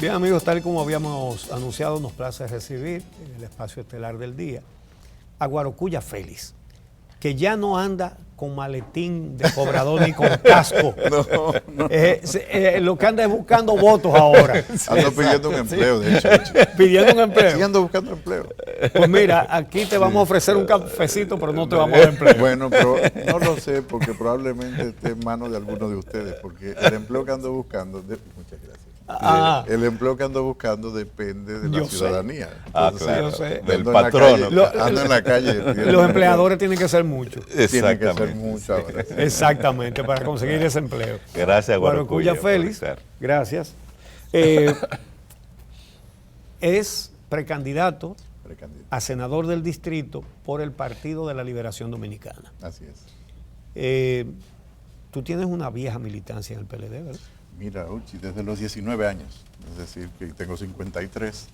Bien, amigos, tal y como habíamos anunciado, nos place recibir en el espacio estelar del día a Guarocuya Félix, que ya no anda con maletín de cobrador ni con casco. No. Lo que anda es buscando votos ahora. Ando pidiendo un empleo, de hecho. Pidiendo un empleo. Sí, ando buscando empleo. Pues mira, aquí te vamos a ofrecer un cafecito, pero no te vamos a dar empleo. Bueno, pero no lo sé, porque probablemente esté en manos de alguno de ustedes, porque el empleo que ando buscando, muchas gracias. El empleo que ando buscando depende de la ciudadanía. Entonces, claro, yo sé. Del patrono. Ando en la calle. Los empleadores tienen que ser muchos. Tienen que ser muchos ahora. Exactamente, para conseguir ese empleo. Gracias, Guarocuya Félix. Gracias. Es precandidato a senador del distrito por el Partido de la Liberación Dominicana. Así es. Tú tienes una vieja militancia en el PLD, ¿verdad? Mira, Uchi, desde los 19 años, es decir, que tengo 53,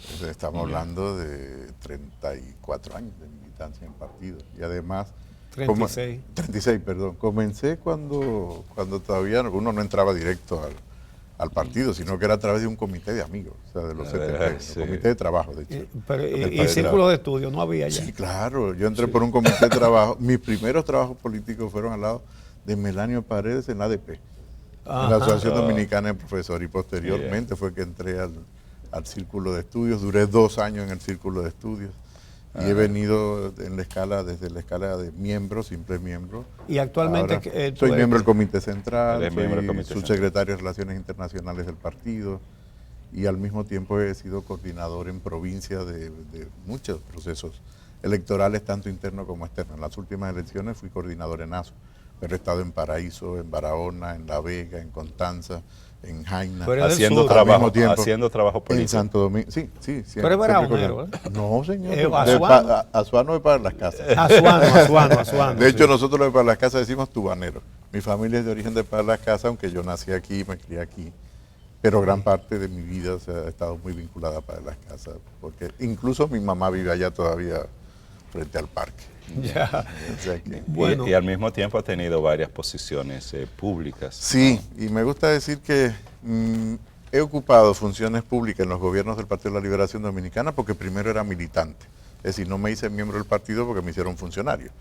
entonces estamos hablando de 34 años de militancia en el partido. Y además... 36. 36, perdón. Comencé cuando todavía uno no entraba directo al partido, sino que era a través de un comité de amigos, o sea, de los CTP, sí. Comité de trabajo, de hecho. ¿Y círculo de estudio no había ya? Sí, claro. Yo entré por un comité de trabajo. Mis primeros trabajos políticos fueron al lado de Melanio Paredes en la ADP. En la Asociación Dominicana de Profesores, y posteriormente fue que entré al círculo de estudios. Duré 2 años en el círculo de estudios y he venido en la escala, desde la escala de miembro, simple miembro. Y actualmente soy miembro del Comité Central, soy subsecretario de Relaciones Internacionales del partido y al mismo tiempo he sido coordinador en provincia de muchos procesos electorales, tanto internos como externos. En las últimas elecciones fui coordinador en ASO. Pero he estado en Paraíso, en Barahona, en La Vega, en Constanza, en Jaina. Haciendo trabajo político. En Santo Domingo, sí. Pero eres barajonero, ¿eh? No, señor. Azuano es para las casas. Azuano. De hecho, nosotros los de para las casas decimos tubaneros. Mi familia es de origen de para las casas, aunque yo nací aquí, me crié aquí. Pero gran parte de mi vida ha estado muy vinculada para las casas. Porque incluso mi mamá vive allá todavía frente al parque. Ya. O sea que, y al mismo tiempo ha tenido varias posiciones públicas. Sí, y me gusta decir que he ocupado funciones públicas en los gobiernos del Partido de la Liberación Dominicana porque primero era militante. Es decir, no me hice miembro del partido porque me hicieron funcionario,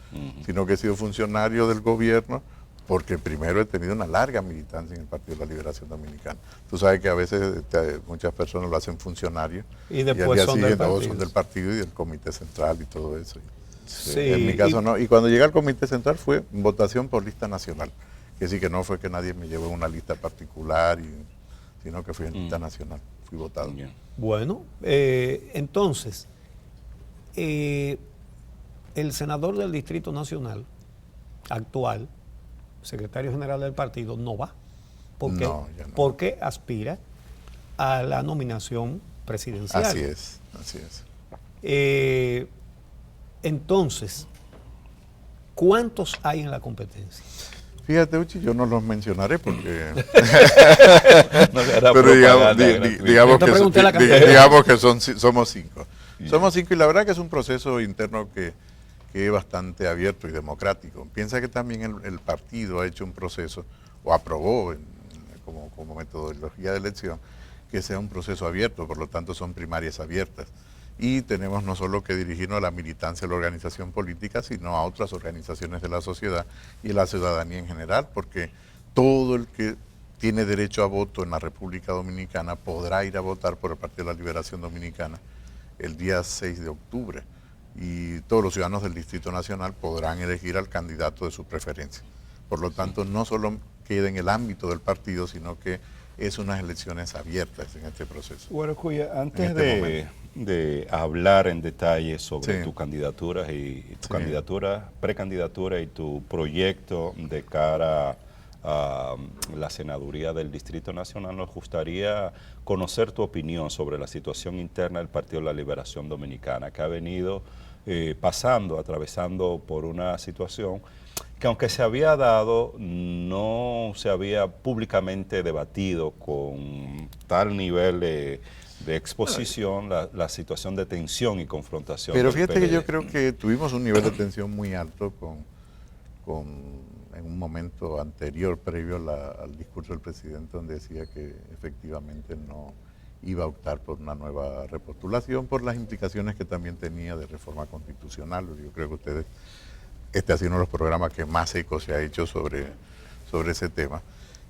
sino que he sido funcionario del gobierno porque primero he tenido una larga militancia en el Partido de la Liberación Dominicana. Tú sabes que a veces muchas personas lo hacen funcionario y después son del partido y del Comité Central y todo eso. Sí, en mi caso no. Y cuando llegué al Comité Central fue votación por lista nacional. Que sí que no fue que nadie me llevó una lista particular, sino que fui en lista nacional. Fui votado. Bueno, entonces, el senador del Distrito Nacional actual, secretario general del partido, no va. Porque aspira a la nominación presidencial. Así es. Entonces, ¿cuántos hay en la competencia? Fíjate, Uchi, yo no los mencionaré porque... pero digamos que somos 5. Somos 5 y la verdad que es un proceso interno que es bastante abierto y democrático. Piensa que también el partido ha hecho un proceso, o aprobó como metodología de elección, que sea un proceso abierto, por lo tanto son primarias abiertas. Y tenemos no solo que dirigirnos a la militancia de la organización política, sino a otras organizaciones de la sociedad y la ciudadanía en general, porque todo el que tiene derecho a voto en la República Dominicana podrá ir a votar por el Partido de la Liberación Dominicana el día 6 de octubre. Y todos los ciudadanos del Distrito Nacional podrán elegir al candidato de su preferencia. Por lo tanto, no solo queda en el ámbito del partido, sino que es unas elecciones abiertas en este proceso. Bueno, Cuya, antes de hablar en detalle sobre tu candidatura precandidatura y tu proyecto de cara a la senaduría del Distrito Nacional, nos gustaría conocer tu opinión sobre la situación interna del Partido de la Liberación Dominicana, que ha venido atravesando por una situación que aunque se había dado, no se había públicamente debatido con tal nivel de exposición la situación de tensión y confrontación. Pero fíjate que yo creo que tuvimos un nivel de tensión muy alto en un momento anterior, previo al discurso del presidente, donde decía que efectivamente no iba a optar por una nueva repostulación, por las implicaciones que también tenía de reforma constitucional. Yo creo que ustedes, este ha sido uno de los programas que más eco se ha hecho sobre ese tema.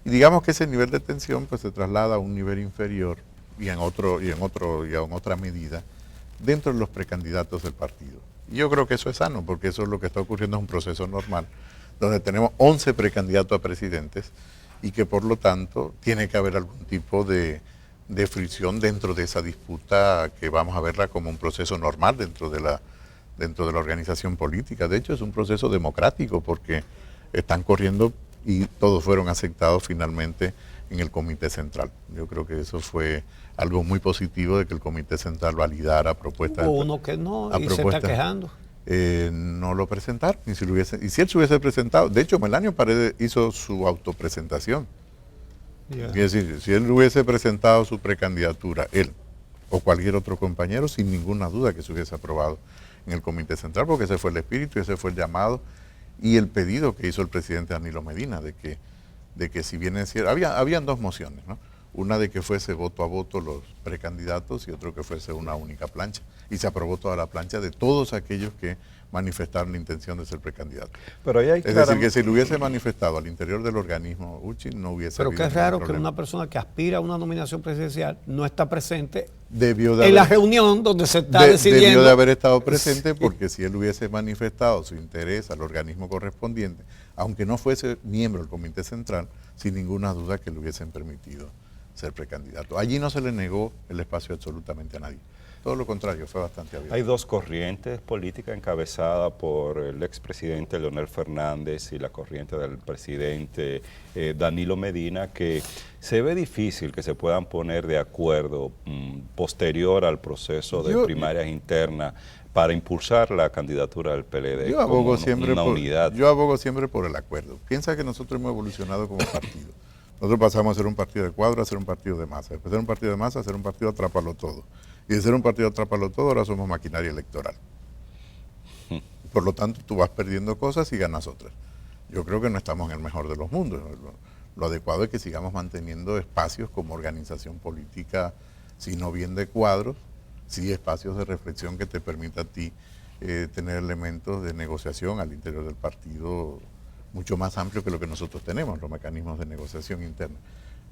Y digamos que ese nivel de tensión pues se traslada a un nivel inferior y en otra medida dentro de los precandidatos del partido. Y yo creo que eso es sano, porque eso es lo que está ocurriendo, es un proceso normal, donde tenemos 11 precandidatos a presidentes y que por lo tanto tiene que haber algún tipo de fricción dentro de esa disputa, que vamos a verla como un proceso normal dentro de la organización política. De hecho, es un proceso democrático, porque están corriendo y todos fueron aceptados finalmente en el Comité Central. Yo creo que eso fue algo muy positivo, de que el Comité Central validara propuestas. Hubo uno que no, y se está quejando. No lo presentaron, y si él se hubiese presentado, de hecho Melanio Paredes hizo su autopresentación. Yeah. Es decir, si él hubiese presentado su precandidatura, él o cualquier otro compañero, sin ninguna duda que se hubiese aprobado en el Comité Central, porque ese fue el espíritu, ese fue el llamado y el pedido que hizo el presidente Danilo Medina, de que si bien es cierto, habían dos mociones, ¿no? Una de que fuese voto a voto los precandidatos y otro que fuese una única plancha. Y se aprobó toda la plancha de todos aquellos que manifestaron la intención de ser precandidato. Pero ahí hay es decir, que si lo hubiese manifestado al interior del organismo UCHI, no hubiese habido. Pero qué raro que una persona que aspira a una nominación presidencial no está presente en la reunión donde se está decidiendo. Debió de haber estado presente, porque si él hubiese manifestado su interés al organismo correspondiente, aunque no fuese miembro del Comité Central, sin ninguna duda que le hubiesen permitido ser precandidato. Allí no se le negó el espacio absolutamente a nadie. Todo lo contrario, fue bastante abierto. Hay dos corrientes políticas encabezadas por el expresidente Leonel Fernández y la corriente del presidente Danilo Medina, que se ve difícil que se puedan poner de acuerdo posterior al proceso de primarias internas para impulsar la candidatura del PLD. Yo abogo siempre por el acuerdo. Piensa que nosotros hemos evolucionado como partido. Nosotros pasamos a ser un partido de cuadro a ser un partido de masa. Después de ser un partido de masa a ser un partido atrápalo todo. Y de ser un partido atrápalo todo, ahora somos maquinaria electoral. Por lo tanto, tú vas perdiendo cosas y ganas otras. Yo creo que no estamos en el mejor de los mundos. Lo adecuado es que sigamos manteniendo espacios como organización política, si no bien de cuadros, sí espacios de reflexión que te permita a ti tener elementos de negociación al interior del partido mucho más amplio que lo que nosotros tenemos, los mecanismos de negociación interna.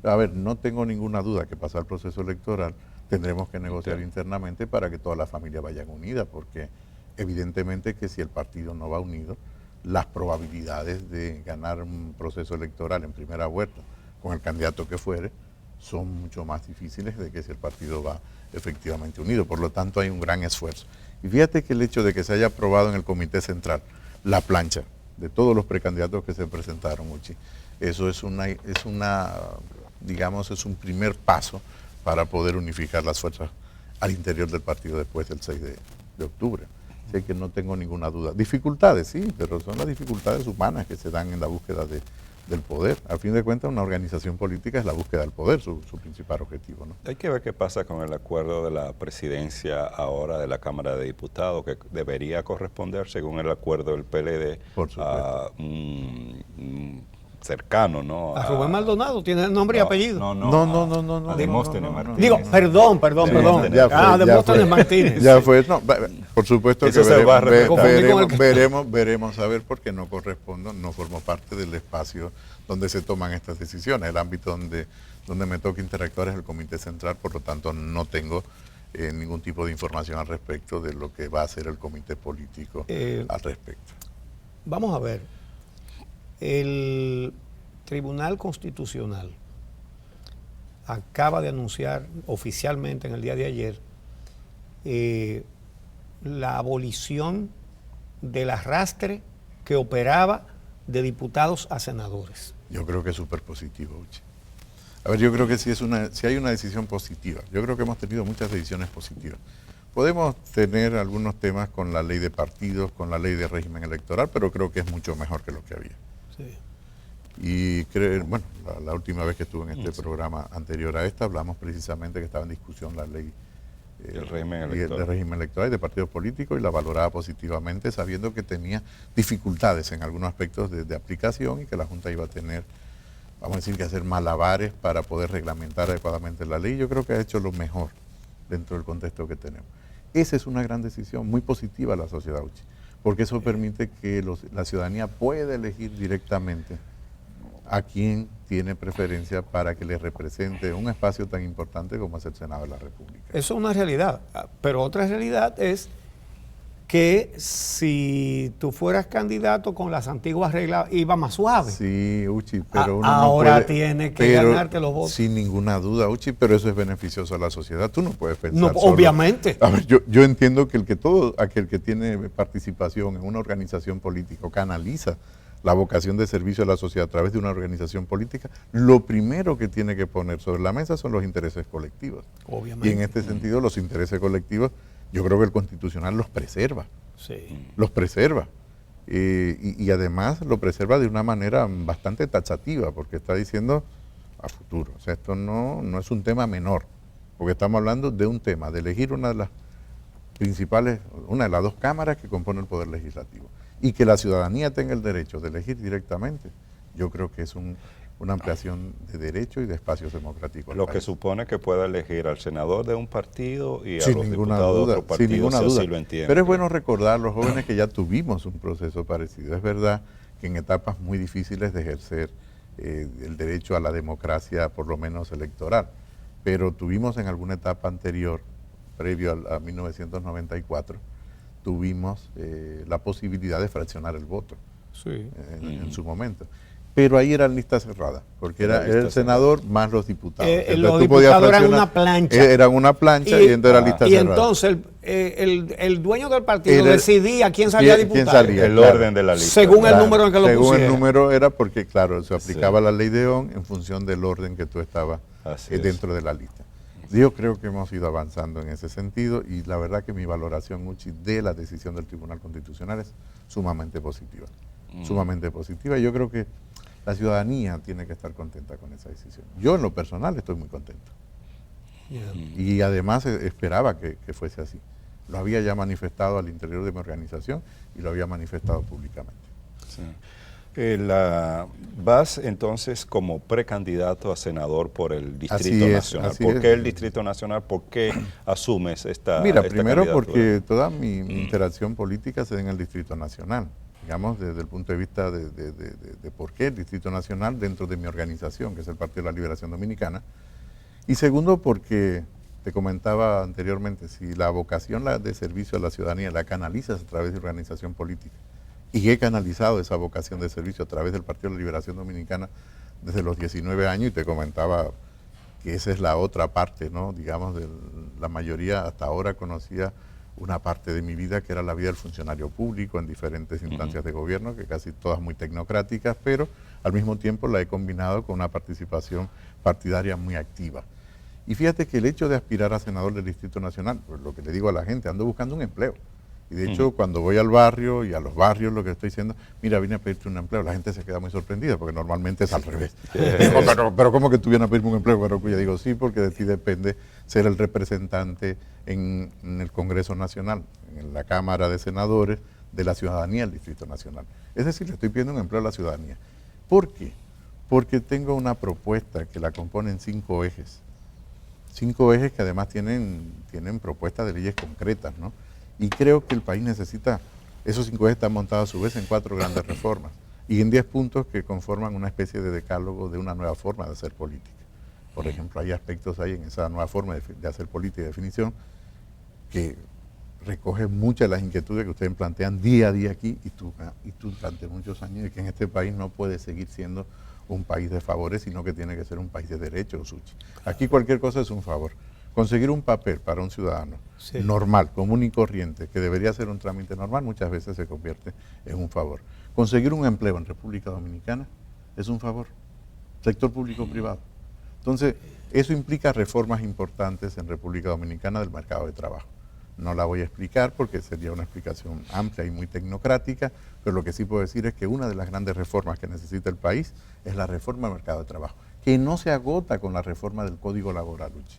A ver, no tengo ninguna duda que pasar el proceso electoral tendremos que negociar internamente para que todas las familias vayan unidas, porque evidentemente que si el partido no va unido, las probabilidades de ganar un proceso electoral en primera vuelta con el candidato que fuere son mucho más difíciles de que si el partido va efectivamente unido. Por lo tanto, hay un gran esfuerzo. Y fíjate que el hecho de que se haya aprobado en el Comité Central la plancha de todos los precandidatos que se presentaron, Uchi, eso es un primer paso para poder unificar las fuerzas al interior del partido después del 6 de octubre. Así que no tengo ninguna duda. Dificultades, sí, pero son las dificultades humanas que se dan en la búsqueda del poder. A fin de cuentas, una organización política es la búsqueda del poder, su principal objetivo, ¿no? Hay que ver qué pasa con el acuerdo de la presidencia ahora de la Cámara de Diputados, que debería corresponder, según el acuerdo del PLD, a cercano, ¿no? A Rubén Maldonado, tiene nombre y apellido. No. A Demóstenes Martínez. Digo, perdón. Demóstenes Martínez. Ya fue, no, por supuesto que veremos a ver, porque no correspondo, no formo parte del espacio donde se toman estas decisiones. El ámbito donde me toca interactuar es el Comité Central, por lo tanto no tengo ningún tipo de información al respecto de lo que va a hacer el comité político al respecto. Vamos a ver. El Tribunal Constitucional acaba de anunciar oficialmente en el día de ayer la abolición del arrastre que operaba de diputados a senadores. Yo creo que es súper positivo, Uchi. A ver, yo creo que si hay una decisión positiva, yo creo que hemos tenido muchas decisiones positivas. Podemos tener algunos temas con la ley de partidos, con la ley de régimen electoral, pero creo que es mucho mejor que lo que había. Sí. Y la última vez que estuve en este programa anterior a esta, hablamos precisamente que estaba en discusión la ley el régimen del régimen electoral y de partidos políticos, y la valoraba positivamente, sabiendo que tenía dificultades en algunos aspectos de aplicación y que la Junta iba a tener, vamos a decir, que hacer malabares para poder reglamentar adecuadamente la ley. Yo creo que ha hecho lo mejor dentro del contexto que tenemos. Esa es una gran decisión, muy positiva a la sociedad, Uchi, porque eso permite que la ciudadanía pueda elegir directamente a quien tiene preferencia para que le represente un espacio tan importante como es el Senado de la República. Eso es una realidad, pero otra realidad es que si tú fueras candidato con las antiguas reglas iba más suave. Sí, Uchi, pero uno ahora no puede, tiene que ganarte los votos. Sin ninguna duda, Uchi, pero eso es beneficioso a la sociedad. Tú no puedes pensar no, solo. Obviamente. A ver, yo entiendo que todo aquel que tiene participación en una organización política o canaliza la vocación de servicio a la sociedad a través de una organización política, lo primero que tiene que poner sobre la mesa son los intereses colectivos. Obviamente. Y en este sentido, los intereses colectivos, yo creo que el Constitucional los preserva. Sí. Los preserva. Y además lo preserva de una manera bastante taxativa, porque está diciendo a futuro. O sea, esto no es un tema menor, porque estamos hablando de un tema, de elegir una de las principales, una de las dos cámaras que componen el Poder Legislativo. Y que la ciudadanía tenga el derecho de elegir directamente, yo creo que es una ampliación de derechos y de espacios democráticos. Lo que supone que pueda elegir al senador de un partido y a sin los ninguna diputados duda, de otro partido, sin ninguna si duda. así lo entienden. Pero es bueno recordar a los jóvenes que ya tuvimos un proceso parecido. Es verdad que en etapas muy difíciles de ejercer el derecho a la democracia, por lo menos electoral, pero tuvimos en alguna etapa anterior, previo a 1994, tuvimos la posibilidad de fraccionar el voto en su momento. Pero ahí era lista cerrada, porque era el senador más los diputados. Los diputados eran una plancha. Eran una plancha y entonces era lista cerrada. Y entonces el dueño del partido decidía quién salía diputado. ¿Quién salía? El orden de la lista. Según el número en que lo pusiera. Según el número era porque, claro, se aplicaba la ley de ON en función del orden que tú estabas dentro de la lista. Yo creo que hemos ido avanzando en ese sentido y la verdad que mi valoración, Uchi, de la decisión del Tribunal Constitucional es sumamente positiva. Sumamente positiva. Y yo creo que la ciudadanía tiene que estar contenta con esa decisión. Yo en lo personal estoy muy contento. Y además esperaba que fuese así. Lo había ya manifestado al interior de mi organización y lo había manifestado públicamente. Sí. Vas entonces como precandidato a senador por el Distrito Nacional. ¿Por qué el Distrito Nacional? ¿Por qué asumes esta Mira, esta primero candidatura? porque toda mi interacción política se da en el Distrito Nacional, digamos, desde el punto de vista de por qué el Distrito Nacional dentro de mi organización, que es el Partido de la Liberación Dominicana. Y segundo, porque te comentaba anteriormente, si la vocación de servicio a la ciudadanía la canalizas a través de organización política, y he canalizado esa vocación de servicio a través del Partido de la Liberación Dominicana desde los 19 años, y te comentaba que esa es la otra parte, ¿no? Digamos, la mayoría hasta ahora conocía una parte de mi vida que era la vida del funcionario público en diferentes instancias de gobierno, que casi todas muy tecnocráticas, pero al mismo tiempo la he combinado con una participación partidaria muy activa. Y fíjate que el hecho de aspirar a senador del Distrito Nacional, pues lo que le digo a la gente, ando buscando un empleo. Y de hecho, cuando voy al barrio y a los barrios, lo que estoy diciendo, mira, vine a pedirte un empleo, la gente se queda muy sorprendida, porque normalmente es al revés. Pero ¿cómo que tú vienes a pedirme un empleo? Pero yo digo, sí, porque de ti depende ser el representante en el Congreso Nacional, en la Cámara de Senadores, de la ciudadanía del Distrito Nacional. Es decir, le estoy pidiendo un empleo a la ciudadanía. ¿Por qué? Porque tengo una propuesta que la componen 5 ejes. 5 ejes que además tienen propuestas de leyes concretas, ¿no? Y creo que el país necesita, esos 5 ejes están montados a su vez en 4 grandes reformas y en 10 puntos que conforman una especie de decálogo de una nueva forma de hacer política. Por ejemplo, hay aspectos ahí en esa nueva forma de hacer política y definición que recoge muchas de las inquietudes que ustedes plantean día a día aquí y tú durante muchos años, de que en este país no puede seguir siendo un país de favores, sino que tiene que ser un país de derechos, Uchi. Aquí cualquier cosa es un favor. Conseguir un papel para un ciudadano normal, común y corriente, que debería ser un trámite normal, muchas veces se convierte en un favor. Conseguir un empleo en República Dominicana es un favor. Sector público-privado. Entonces, eso implica reformas importantes en República Dominicana del mercado de trabajo. No la voy a explicar porque sería una explicación amplia y muy tecnocrática, pero lo que sí puedo decir es que una de las grandes reformas que necesita el país es la reforma del mercado de trabajo, que no se agota con la reforma del Código Laboral, Uchi.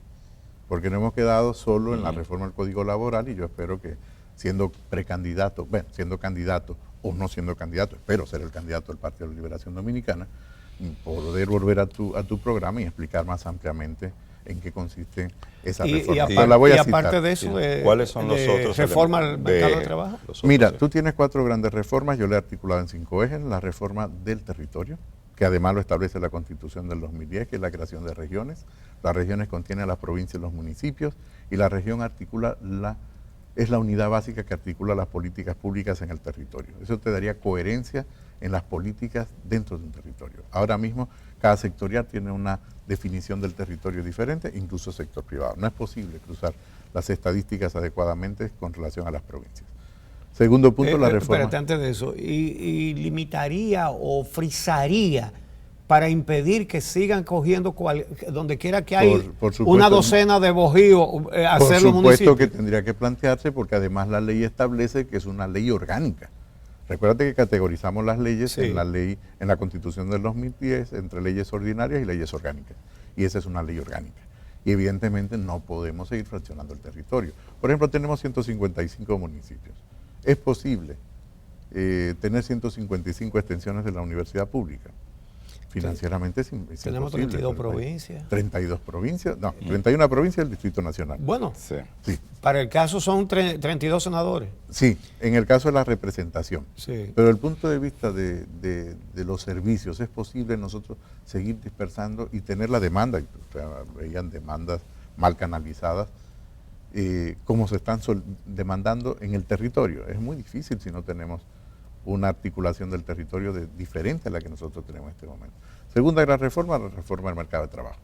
porque no hemos quedado solo en la reforma del Código Laboral y yo espero que siendo precandidato, bueno, siendo candidato o no siendo candidato, espero ser el candidato del Partido de la Liberación Dominicana, poder volver a tu programa y explicar más ampliamente en qué consiste esa reforma. Y aparte de eso, ¿cuáles son los otros reforma al mercado de trabajo? Mira, tú tienes 4 grandes reformas, yo le he articulado en 5 ejes. La reforma del territorio, que además lo establece la Constitución del 2010, que es la creación de regiones. Las regiones contienen las provincias y los municipios, y la región es la unidad básica que articula las políticas públicas en el territorio. Eso te daría coherencia en las políticas dentro de un territorio. Ahora mismo, cada sectorial tiene una definición del territorio diferente, incluso sector privado. No es posible cruzar las estadísticas adecuadamente con relación a las provincias. Segundo punto, la reforma. Espérate, antes de eso, y limitaría o frisaría para impedir que sigan cogiendo donde quiera que hay por supuesto, una docena de bojíos, hacerlo Por municipio. supuesto que tendría que plantearse, porque además la ley establece que es una ley orgánica. Recuérdate que categorizamos las leyes en la Constitución del 2010 entre leyes ordinarias y leyes orgánicas. Y esa es una ley orgánica. Y evidentemente no podemos seguir fraccionando el territorio. Por ejemplo, tenemos 155 municipios. Es posible tener 155 extensiones de la universidad pública. Financieramente es tenemos imposible. 32 provincias. 32 provincias, no, 31 provincias del Distrito Nacional. Bueno, sí. Para el caso son 32 senadores. Sí, en el caso de la representación. Sí. Pero desde el punto de vista de los servicios, es posible nosotros seguir dispersando y tener la demanda, veían demandas mal canalizadas, como se están demandando en el territorio. Es muy difícil si no tenemos una articulación del territorio diferente a la que nosotros tenemos en este momento. Segunda gran reforma, la reforma del mercado de trabajo.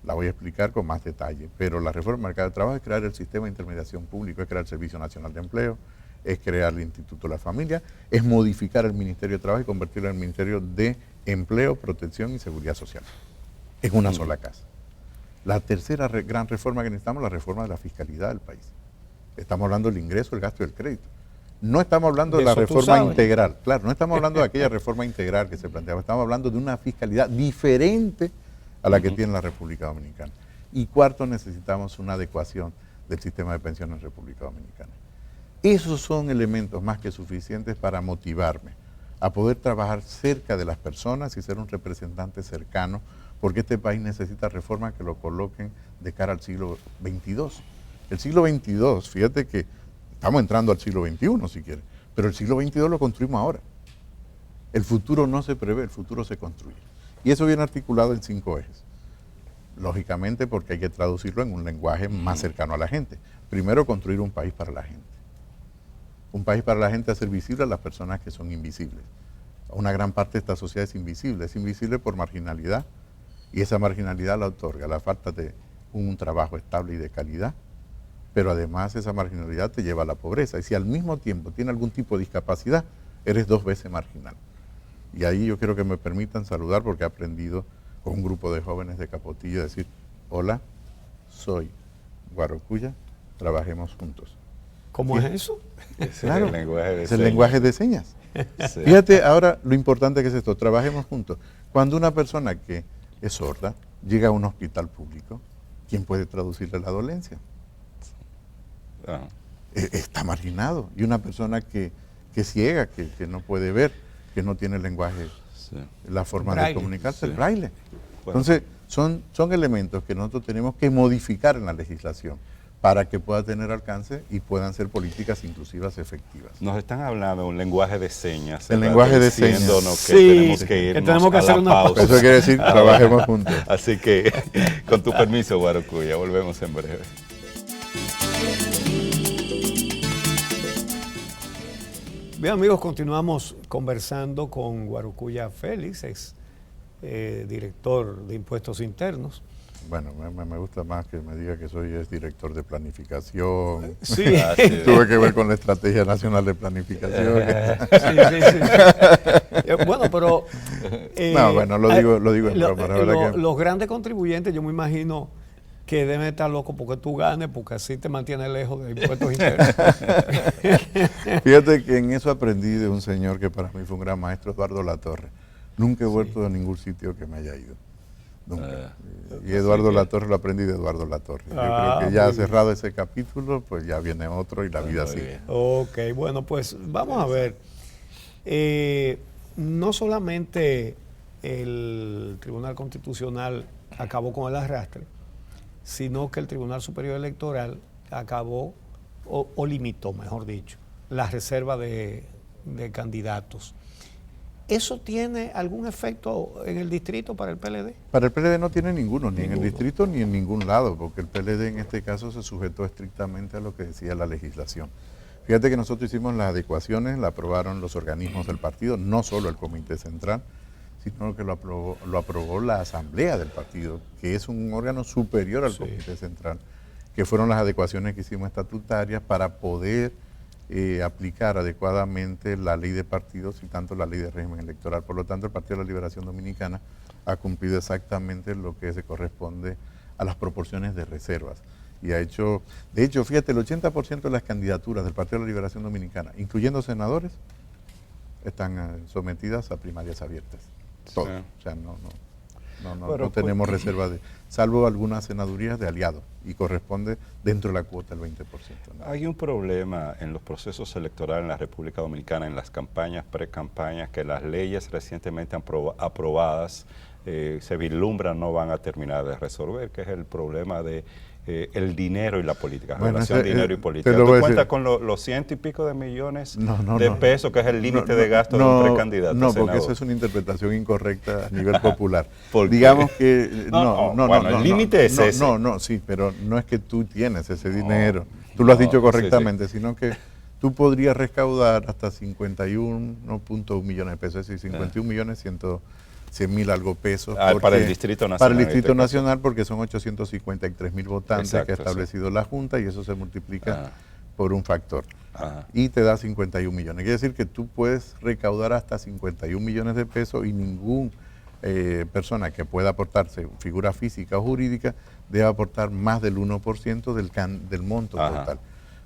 La voy a explicar con más detalle, pero la reforma del mercado de trabajo es crear el sistema de intermediación público, es crear el Servicio Nacional de Empleo, es crear el Instituto de la Familia, es modificar el Ministerio de Trabajo y convertirlo en el Ministerio de Empleo, Protección y Seguridad Social. Es una sola casa. La tercera gran reforma que necesitamos es la reforma de la fiscalidad del país. Estamos hablando del ingreso, el gasto y el crédito. No estamos hablando de la reforma integral, claro, no estamos hablando de aquella reforma integral que se planteaba, estamos hablando de una fiscalidad diferente a la que tiene la República Dominicana. Y cuarto, necesitamos una adecuación del sistema de pensiones en República Dominicana. Esos son elementos más que suficientes para motivarme a poder trabajar cerca de las personas y ser un representante cercano, porque este país necesita reformas que lo coloquen de cara al siglo XXII. El siglo XXII, fíjate que estamos entrando al siglo XXI si quieres, pero el siglo XXII lo construimos ahora. El futuro no se prevé, el futuro se construye. Y eso viene articulado en 5 ejes. Lógicamente porque hay que traducirlo en un lenguaje más cercano a la gente. Primero, construir un país para la gente. Un país para la gente, hacer visible a las personas que son invisibles. Una gran parte de esta sociedad es invisible por marginalidad, y esa marginalidad la otorga la falta de un trabajo estable y de calidad, pero además esa marginalidad te lleva a la pobreza. Y si al mismo tiempo tiene algún tipo de discapacidad, eres 2 veces marginal. Y ahí yo quiero que me permitan saludar, porque he aprendido con un grupo de jóvenes de Capotillo a decir: hola, soy Guarocuya, trabajemos juntos. ¿Cómo es eso? Claro, es el lenguaje de señas. Sí. Fíjate ahora lo importante que es esto, trabajemos juntos. Cuando una persona que es sorda llega a un hospital público, ¿quién puede traducirle la dolencia? Está marginado. Y una persona que es ciega, que no puede ver, que no tiene el lenguaje, la forma de comunicarse, el braille. Bueno. Entonces, son elementos que nosotros tenemos que modificar en la legislación para que pueda tener alcance y puedan ser políticas inclusivas efectivas. Nos están hablando de un lenguaje de señas. El lenguaje de señas. Que tenemos que hacer una pausa. Eso quiere decir, trabajemos juntos. Así que, con tu permiso, Guarocuya, volvemos en breve. Bien, amigos, continuamos conversando con Guarocuya Félix, ex director de Impuestos Internos. Bueno, me gusta más que me diga que soy director de planificación. Sí. Tuve que ver con la Estrategia Nacional de Planificación. Sí. Bueno, pero... lo digo en broma. Los grandes contribuyentes, yo me imagino que deben estar locos porque tú ganes, porque así te mantienes lejos de impuestos internos. Fíjate que en eso aprendí de un señor que para mí fue un gran maestro, Eduardo Latorre. Nunca he vuelto a ningún sitio que me haya ido. Nunca. Y Eduardo Latorre lo aprendí de Eduardo Latorre. Yo creo que ya cerrado ese capítulo, pues ya viene otro y la vida sigue. Ok, bueno, pues vamos a ver. No solamente el Tribunal Constitucional acabó con el arrastre, sino que el Tribunal Superior Electoral acabó o limitó, mejor dicho, la reserva de candidatos. ¿Eso tiene algún efecto en el distrito para el PLD? Para el PLD no tiene ninguno, ni en el distrito ni en ningún lado, porque el PLD en este caso se sujetó estrictamente a lo que decía la legislación. Fíjate que nosotros hicimos las adecuaciones, la aprobaron los organismos del partido, no solo el Comité Central, sino que lo aprobó la Asamblea del partido, que es un órgano superior al Comité Central, que fueron las adecuaciones que hicimos estatutarias para poder aplicar adecuadamente la ley de partidos y tanto la ley de régimen electoral. Por lo tanto, el Partido de la Liberación Dominicana ha cumplido exactamente lo que se corresponde a las proporciones de reservas. Y ha hecho, de hecho, fíjate, el 80% de las candidaturas del Partido de la Liberación Dominicana, incluyendo senadores, están sometidas a primarias abiertas. Todo. O sea, no tenemos reserva de, salvo algunas senadurías de aliados, y corresponde dentro de la cuota del 20%. ¿no? Hay un problema en los procesos electorales en la República Dominicana, en las campañas, pre-campañas, que las leyes recientemente aprobadas se vislumbran no van a terminar de resolver, que es el problema de el dinero y la política, relación dinero y política. ¿Tú cuentas con los 100 y pico de millones de pesos, que es el límite de gasto de un precandidato? No, porque eso es una interpretación incorrecta a nivel popular. Digamos que el límite es ese. Sí, pero no es que tú tienes ese dinero, tú lo has dicho correctamente, sino que tú podrías recaudar hasta 51.1 millones de pesos, es decir, 51 millones 100.000 algo pesos. Para el Distrito Nacional. Para el Distrito Nacional, porque son 853.000 votantes que ha establecido la Junta, y eso se multiplica por un factor. Y te da 51 millones. Quiere decir que tú puedes recaudar hasta 51 millones de pesos y ningún persona que pueda aportarse, figura física o jurídica, debe aportar más del 1% del monto total.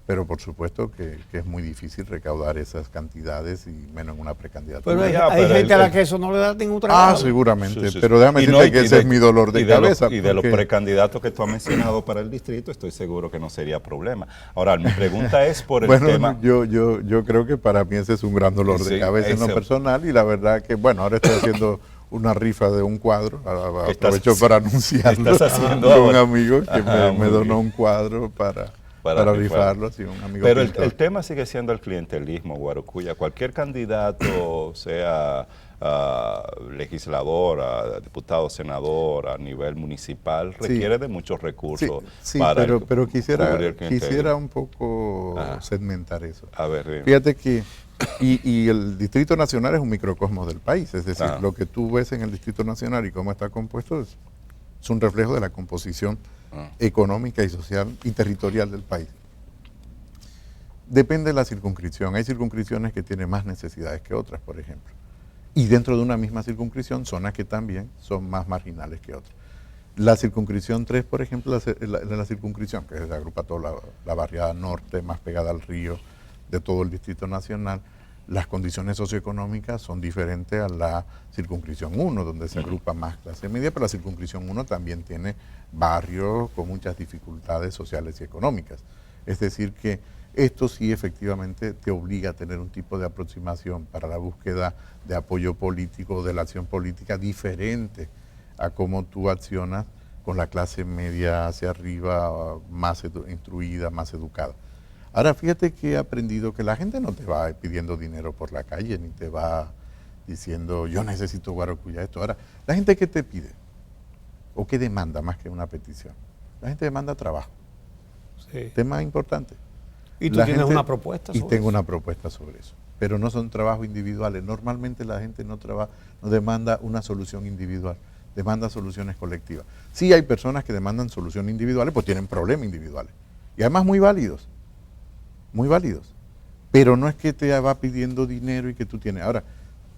Pero por supuesto que es muy difícil recaudar esas cantidades y menos en una precandidatura. Pero hay gente a la que eso no le da ningún trabajo. Seguramente, pero déjame decirte que ese es mi dolor de cabeza. Y de los precandidatos que tú has mencionado para el distrito, estoy seguro que no sería problema. Ahora, mi pregunta es por el tema... Yo creo que para mí ese es un gran dolor de cabeza en lo personal, y la verdad que, ahora estoy haciendo una rifa de un cuadro, aprovecho para anunciarlo a un amigo que me donó un cuadro para rifarlo, sí, un amigo. Pero el tema sigue siendo el clientelismo, Guarocuya. Cualquier candidato, sea legislador, diputado, senador, a nivel municipal, requiere de muchos recursos. Pero quisiera un poco segmentar eso. A ver, fíjate que y el Distrito Nacional es un microcosmos del país, es decir, lo que tú ves en el Distrito Nacional y cómo está compuesto es un reflejo de la composición económica y social y territorial del país. Depende de la circunscripción. Hay circunscripciones que tienen más necesidades que otras, por ejemplo. Y dentro de una misma circunscripción, zonas que también son más marginales que otras. La circunscripción 3, por ejemplo, la circunscripción que agrupa toda la barriada norte, más pegada al río, de todo el Distrito Nacional, las condiciones socioeconómicas son diferentes a la circunscripción 1, donde se agrupa más clase media, pero la circunscripción 1 también tiene barrios con muchas dificultades sociales y económicas. Es decir que esto sí efectivamente te obliga a tener un tipo de aproximación para la búsqueda de apoyo político, de la acción política diferente a cómo tú accionas con la clase media hacia arriba, más instruida, más educada. Ahora, fíjate que he aprendido que la gente no te va pidiendo dinero por la calle, ni te va diciendo, yo necesito Guarocuya esto. Ahora, la gente que te pide, o que demanda más que una petición, la gente demanda trabajo. Sí. Tema importante. ¿Y tú tienes una propuesta sobre eso? Y tengo una propuesta sobre eso, pero no son trabajos individuales. Normalmente la gente no demanda una solución individual, demanda soluciones colectivas. Sí hay personas que demandan soluciones individuales, pues tienen problemas individuales, y además muy válidos, pero no es que te va pidiendo dinero y que tú tienes. Ahora,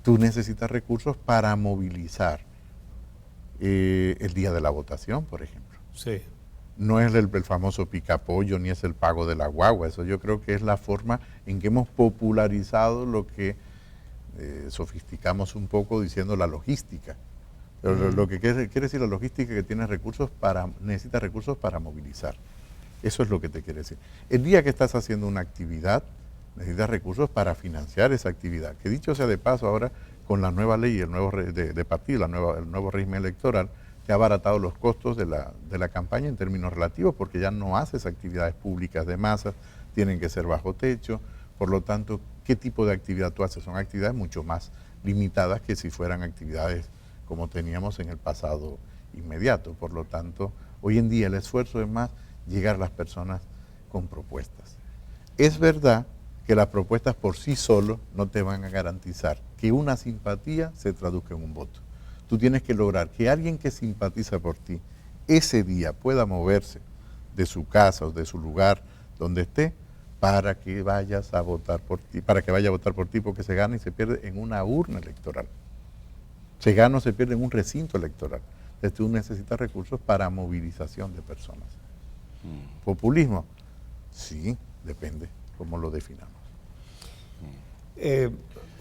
tú necesitas recursos para movilizar el día de la votación, por ejemplo. Sí. No es el famoso picapollo ni es el pago de la guagua. Eso yo creo que es la forma en que hemos popularizado lo que sofisticamos un poco diciendo la logística. Lo que quiere decir la logística que tiene necesita recursos para movilizar. Eso es lo que te quiere decir. El día que estás haciendo una actividad, necesitas recursos para financiar esa actividad. Que dicho sea de paso, ahora con la nueva ley, el nuevo de partido, el nuevo régimen electoral, te ha abaratado los costos de la campaña en términos relativos, porque ya no haces actividades públicas de masas, tienen que ser bajo techo. Por lo tanto, ¿qué tipo de actividad tú haces? Son actividades mucho más limitadas que si fueran actividades como teníamos en el pasado inmediato. Por lo tanto, hoy en día el esfuerzo es más llegar a las personas con propuestas. Es verdad que las propuestas por sí solo no te van a garantizar que una simpatía se traduzca en un voto. Tú tienes que lograr que alguien que simpatiza por ti ese día pueda moverse de su casa o de su lugar donde esté para que vayas a votar por ti, para que vaya a votar por ti, porque se gana y se pierde en una urna electoral. Se gana o se pierde en un recinto electoral. Entonces tú necesitas recursos para movilización de personas. ¿Populismo? Sí, depende cómo lo definamos.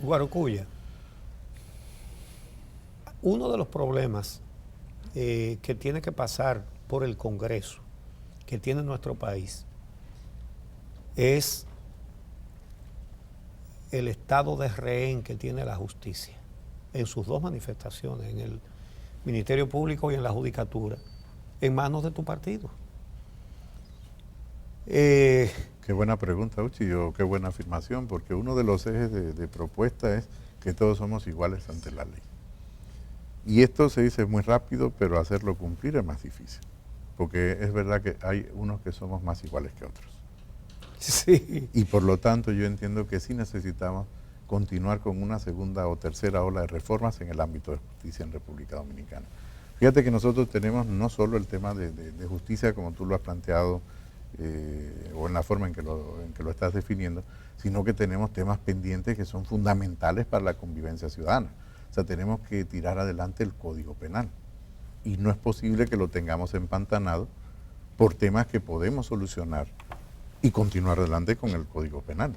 Guarocuya, uno de los problemas que tiene que pasar por el Congreso, que tiene nuestro país, es el estado de rehén que tiene la justicia en sus dos manifestaciones, en el Ministerio Público y en la Judicatura, en manos de tu partido. Qué buena pregunta, Uchi, qué buena afirmación, porque uno de los ejes de propuesta es que todos somos iguales ante la ley. Y esto se dice muy rápido, pero hacerlo cumplir es más difícil, porque es verdad que hay unos que somos más iguales que otros. Sí. Y por lo tanto yo entiendo que sí necesitamos continuar con una segunda o tercera ola de reformas en el ámbito de justicia en República Dominicana. Fíjate que nosotros tenemos no solo el tema de justicia, como tú lo has planteado, o en la forma en que lo estás definiendo, sino que tenemos temas pendientes que son fundamentales para la convivencia ciudadana. O sea, tenemos que tirar adelante el Código Penal. Y no es posible que lo tengamos empantanado por temas que podemos solucionar y continuar adelante con el Código Penal.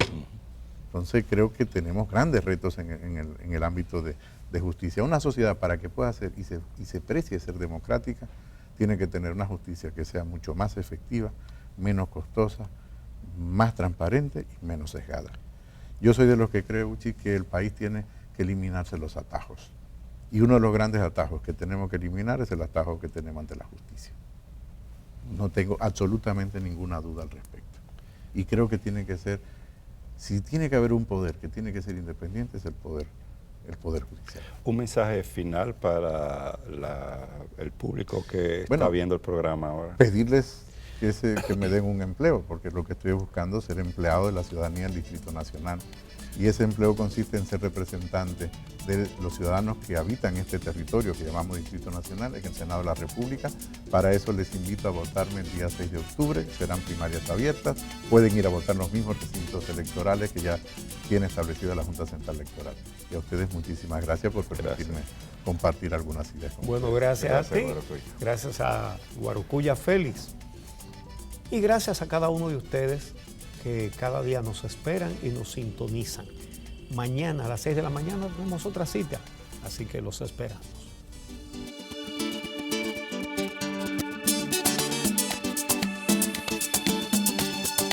Entonces creo que tenemos grandes retos en el ámbito de justicia. Una sociedad, para que pueda ser y se precie ser democrática, tiene que tener una justicia que sea mucho más efectiva, menos costosa, más transparente y menos sesgada. Yo soy de los que creo, Uchi, que el país tiene que eliminarse los atajos. Y uno de los grandes atajos que tenemos que eliminar es el atajo que tenemos ante la justicia. No tengo absolutamente ninguna duda al respecto. Y creo que tiene que ser, si tiene que haber un poder que tiene que ser independiente, es el poder judicial. Un mensaje final para el público que está viendo el programa ahora. Pedirles que me den un empleo, porque lo que estoy buscando es ser empleado de la ciudadanía del Distrito Nacional. Y ese empleo consiste en ser representante de los ciudadanos que habitan este territorio que llamamos Distrito Nacional, en el Senado de la República. Para eso les invito a votarme el día 6 de octubre, serán primarias abiertas, pueden ir a votar en los mismos recintos electorales que ya tiene establecida la Junta Central Electoral. Y a ustedes muchísimas gracias por permitirme compartir algunas ideas con ustedes. Gracias a ti, gracias a Guarocuya Félix y gracias a cada uno de ustedes que cada día nos esperan y nos sintonizan. Mañana a las 6 de la mañana tenemos otra cita, así que los esperamos.